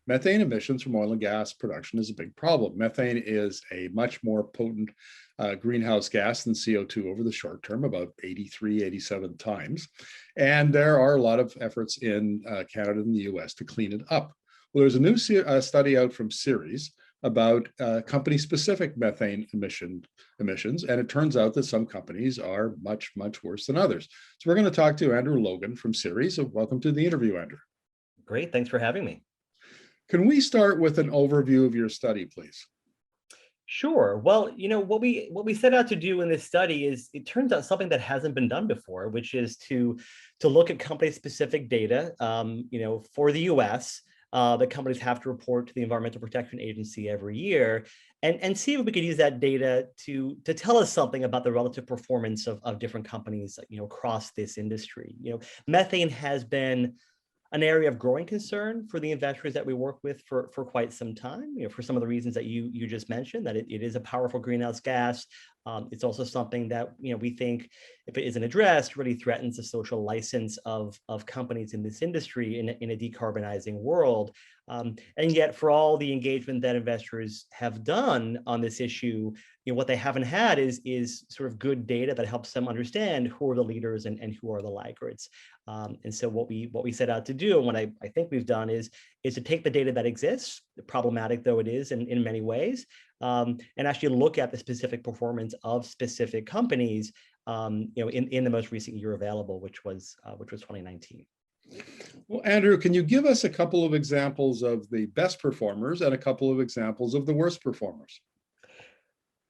methane emissions from oil and gas production is a big problem. Methane is a much more potent greenhouse gas than CO2 over the short term, about 83, 87 times. And there are a lot of efforts in Canada and the US to clean it up. Well, there's a new study out from Ceres about company-specific methane emissions, and it turns out that some companies are much, much worse than others. So we're going to talk to Andrew Logan from Ceres. So welcome to the interview, Andrew. Great, thanks for having me. Can we start with an overview of your study, please? Sure. Well, what we set out to do in this study is, it turns out, something that hasn't been done before, which is to look at company-specific data, for the US. That companies have to report to the Environmental Protection Agency every year, and see if we could use that data to tell us something about the relative performance of different companies, across this industry. Methane has been an area of growing concern for the investors that we work with for quite some time, for some of the reasons that you just mentioned, that it is a powerful greenhouse gas. It's also something that we think, if it isn't addressed, really threatens the social license of companies in this industry in a decarbonizing world. And yet, for all the engagement that investors have done on this issue, what they haven't had is sort of good data that helps them understand who are the leaders and who are the laggards. And so what we set out to do, and what I think we've done, is to take the data that exists, problematic though it is in many ways, and actually look at the specific performance of specific companies, in the most recent year available, which was 2019. Well, Andrew, can you give us a couple of examples of the best performers and a couple of examples of the worst performers?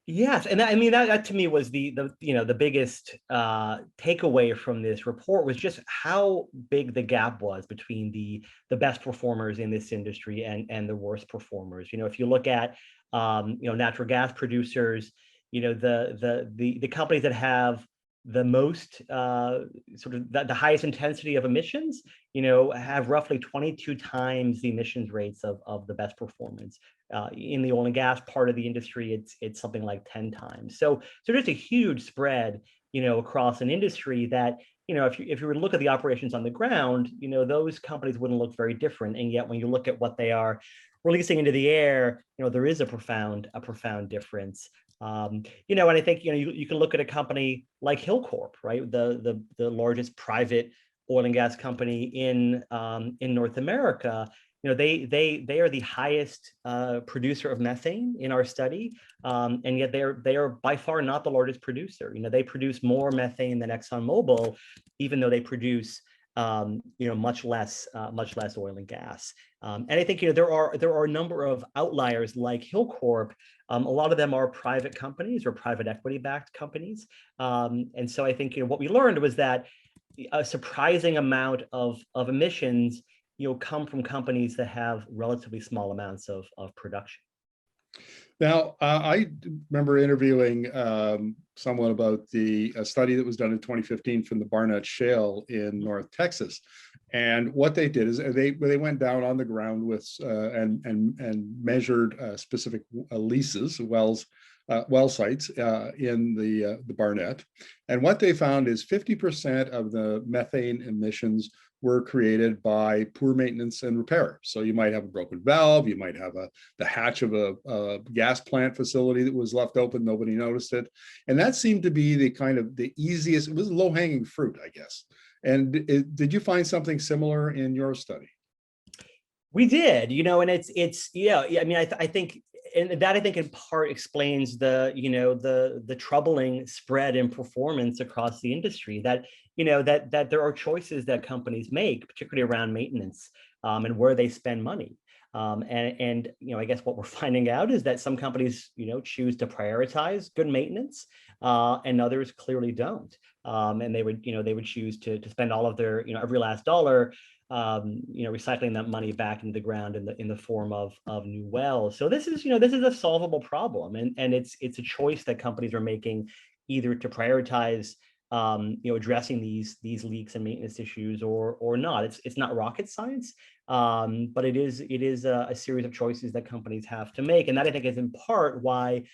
Yes, and that to me was the biggest takeaway from this report, was just how big the gap was between the best performers in this industry and the worst performers. If you look at natural gas producers, the companies that have the most sort of the highest intensity of emissions, have roughly 22 times the emissions rates of the best performance. In the oil and gas part of the industry, it's something like 10 times. So there's a huge spread, across an industry that, if you were to look at the operations on the ground, those companies wouldn't look very different. And yet, when you look at what they are releasing into the air, there is a profound difference. And I think, you can look at a company like Hilcorp, right? The largest private oil and gas company in North America. They are the highest producer of methane in our study, and yet they are by far not the largest producer. They produce more methane than ExxonMobil, even though they produce much less oil and gas. And I think there are a number of outliers like Hilcorp. A lot of them are private companies or private equity backed companies, and so I think what we learned was that a surprising amount of emissions come from companies that have relatively small amounts of production. Now, I remember interviewing someone about the study that was done in 2015 from the Barnett Shale in North Texas. And what they did is they went down on the ground with and measured specific leases, well sites in the Barnett. And what they found is 50% of the methane emissions were created by poor maintenance and repair. So you might have a broken valve, you might have the hatch of a gas plant facility that was left open, nobody noticed it. And that seemed to be the easiest, it was low-hanging fruit, I guess. And did you find something similar in your study? We did, and it's I think, and that I think in part explains the troubling spread in performance across the industry, that that there are choices that companies make, particularly around maintenance, and where they spend money. And I guess what we're finding out is that some companies choose to prioritize good maintenance, and others clearly don't. And they would choose to spend all of their every last dollar recycling that money back into the ground in the form of new wells. So this is a solvable problem, and it's a choice that companies are making, either to prioritize addressing these leaks and maintenance issues or not. It's not rocket science, but it is a series of choices that companies have to make, and that I think is in part why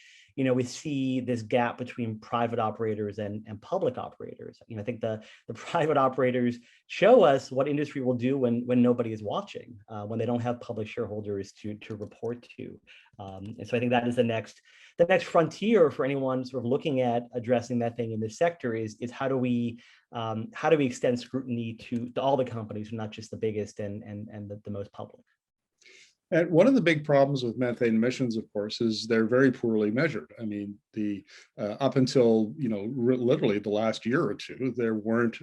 we see this gap between private operators and public operators. I think the private operators show us what industry will do when nobody is watching, when they don't have public shareholders to report to. And so I think that is the next frontier for anyone sort of looking at addressing methane in this sector is how do we extend scrutiny to all the companies, not just the biggest and the most public. And one of the big problems with methane emissions, of course, is they're very poorly measured. I mean, up until literally the last year or two, there weren't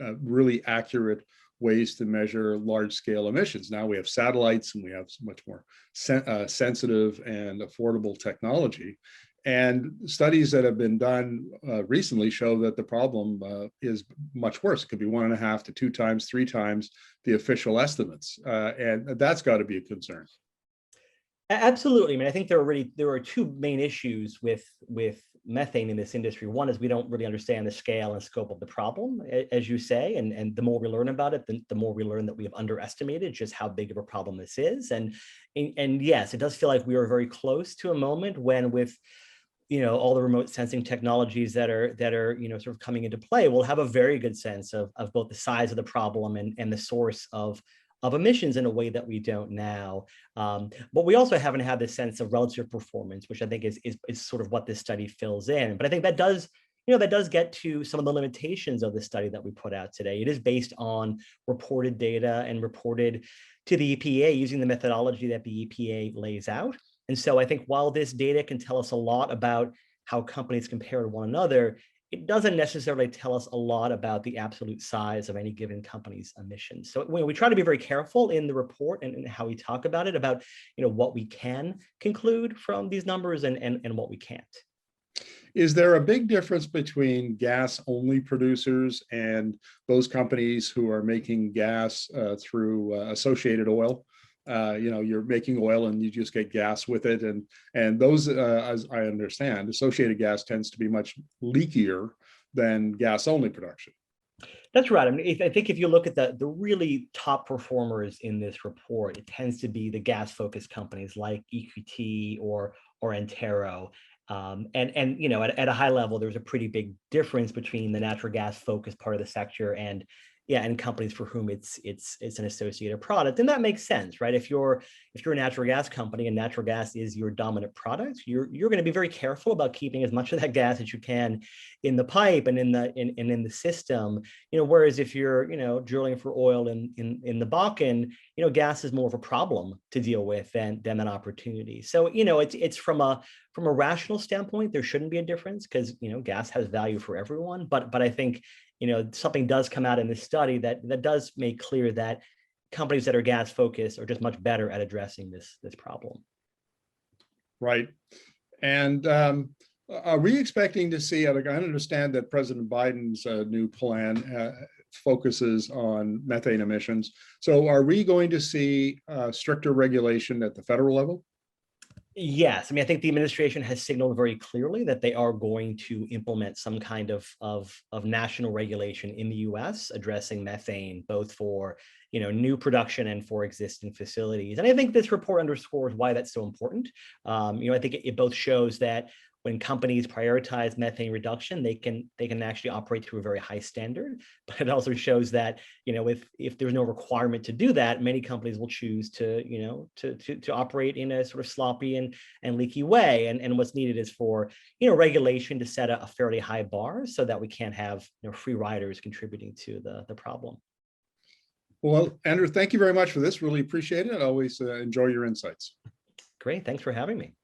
really accurate ways to measure large-scale emissions. Now we have satellites and we have much more sensitive and affordable technology. And studies that have been done recently show that the problem is much worse. It could be 1.5 to 2 times, 3 times the official estimates. And that's got to be a concern. Absolutely. I mean, I think there are 2 main issues with methane in this industry. One is we don't really understand the scale and scope of the problem, as you say, and the more we learn about it, the more we learn that we have underestimated just how big of a problem this is. And yes, it does feel like we are very close to a moment when, with all the remote sensing technologies that are sort of coming into play, we'll have a very good sense of both the size of the problem and the source of emissions in a way that we don't now. But we also haven't had this sense of relative performance, which I think is sort of what this study fills in. But I think that does get to some of the limitations of the study that we put out today. It is based on reported data and reported to the EPA using the methodology that the EPA lays out. And so I think while this data can tell us a lot about how companies compare to one another, it doesn't necessarily tell us a lot about the absolute size of any given company's emissions. So we try to be very careful in the report and how we talk about it, about what we can conclude from these numbers and what we can't. Is there a big difference between gas-only producers and those companies who are making gas through associated oil? You're making oil and you just get gas with it. And those, as I understand, associated gas tends to be much leakier than gas-only production. That's right. I mean, I think if you look at the really top performers in this report, it tends to be the gas-focused companies like EQT or Antero. And at a high level, there's a pretty big difference between the natural gas-focused part of the sector and companies for whom it's an associated product. And that makes sense, right? If you're a natural gas company and natural gas is your dominant product, you're going to be very careful about keeping as much of that gas as you can in the pipe and in the system. Whereas if you're drilling for oil in the Bakken, gas is more of a problem to deal with than an opportunity. So it's from a rational standpoint, there shouldn't be a difference because gas has value for everyone. But I think something does come out in this study that does make clear that companies that are gas focused are just much better at addressing this problem. Right. And are we expecting to see, I understand that President Biden's new plan focuses on methane emissions. So are we going to see stricter regulation at the federal level? Yes, I mean, I think the administration has signaled very clearly that they are going to implement some kind of national regulation in the U.S. addressing methane, both for new production and for existing facilities. And I think this report underscores why that's so important. I think it both shows that when companies prioritize methane reduction, they can actually operate to a very high standard. But it also shows that if there's no requirement to do that, many companies will choose to operate in a sort of sloppy and leaky way. And what's needed is for regulation to set a fairly high bar so that we can't have free riders contributing to the problem. Well, Andrew, thank you very much for this. Really appreciate it. I always enjoy your insights. Great, thanks for having me.